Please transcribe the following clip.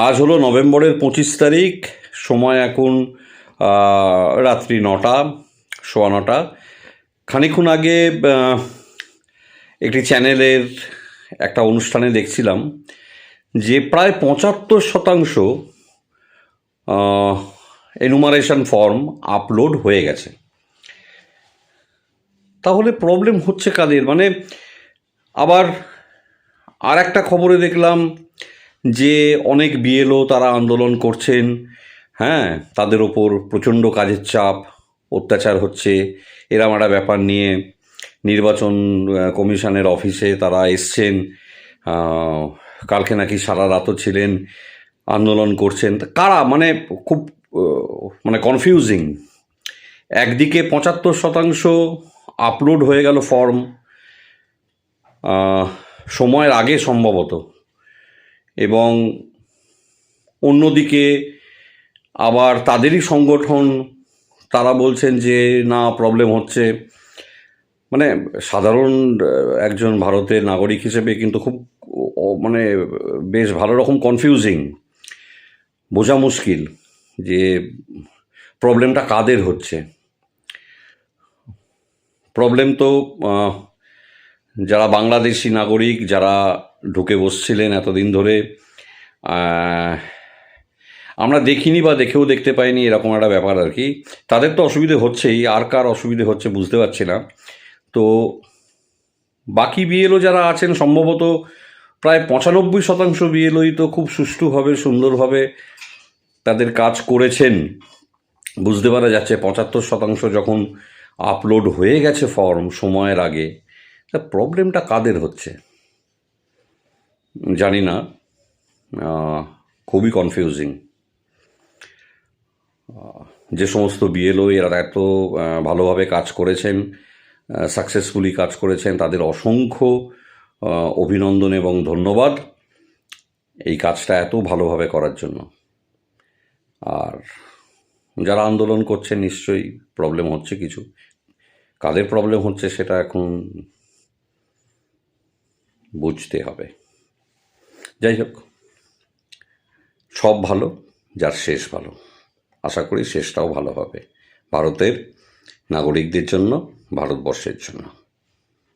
আজ হলো নভেম্বরের 25 তারিখ। সময় এখন রাত্রি 9টা, সোয়া 9টা। খানিকক্ষণ আগে একটি চ্যানেলের একটা অনুষ্ঠানে দেখছিলাম যে প্রায় 75% এনুমারেশন ফর্ম আপলোড হয়ে গেছে। তাহলে প্রবলেম হচ্ছে কাদের? মানে আবার আর একটা খবরে দেখলাম যে অনেক বিএলও তারা আন্দোলন করছেন, হ্যাঁ, তাদের ওপর প্রচণ্ড কাজের চাপ, অত্যাচার হচ্ছে, এরম একটা ব্যাপার নিয়ে নির্বাচন কমিশনের অফিসে তারা এসছেন। কালকে নাকি সারা রাতও ছিলেন, আন্দোলন করছেন। তা কারা? মানে খুব মানে কনফিউজিং। একদিকে 75% আপলোড হয়ে গেল ফর্ম সময়ের আগে সম্ভবত, এবং অন্যদিকে আবার তাদেরই সংগঠন তারা বলছেন যে না, প্রবলেম হচ্ছে। মানে সাধারণ একজন ভারতের নাগরিক হিসেবে কিন্তু খুব মানে বেশ ভালো রকম কনফিউজিং, বোঝা মুশকিল যে প্রবলেমটা কাদের হচ্ছে। প্রবলেম তো যারা বাংলাদেশি নাগরিক, যারা ঢুকে বসছিলেন এতদিন ধরে, আমরা দেখিনি বা দেখেও দেখতে পাইনি, এরকম একটা ব্যাপার আর কি। তাদের তো অসুবিধে হচ্ছেই, আর কার অসুবিধে হচ্ছে বুঝতে পারছি না। তো বাকি বিএলও যারা আছেন, সম্ভবত প্রায় 95% বিএলওই তো খুব সুষ্ঠুভাবে, সুন্দরভাবে তাদের কাজ করেছেন। বুঝতে পারা যাচ্ছে 75% যখন আপলোড হয়ে গেছে ফর্ম সময়ের আগে, তা প্রবলেমটা কাদের হচ্ছে জানি না। খুবই কনফিউজিং। যে সমস্ত বিএলও এরা এত ভালোভাবে কাজ করেছেন, সাকসেসফুলি কাজ করেছেন, তাদের অসংখ্য অভিনন্দন এবং ধন্যবাদ এই কাজটা এত ভালোভাবে করার জন্য। আর যারা আন্দোলন করছেন, নিশ্চয়ই প্রবলেম হচ্ছে কিছু। কাদের প্রবলেম হচ্ছে সেটা এখন বুঝতে হবে। যাই হোক, সব ভালো, যার শেষ ভালো। আশা করি শেষটাও ভালো হবে ভারতের নাগরিকদের জন্য, ভারতবর্ষের জন্য।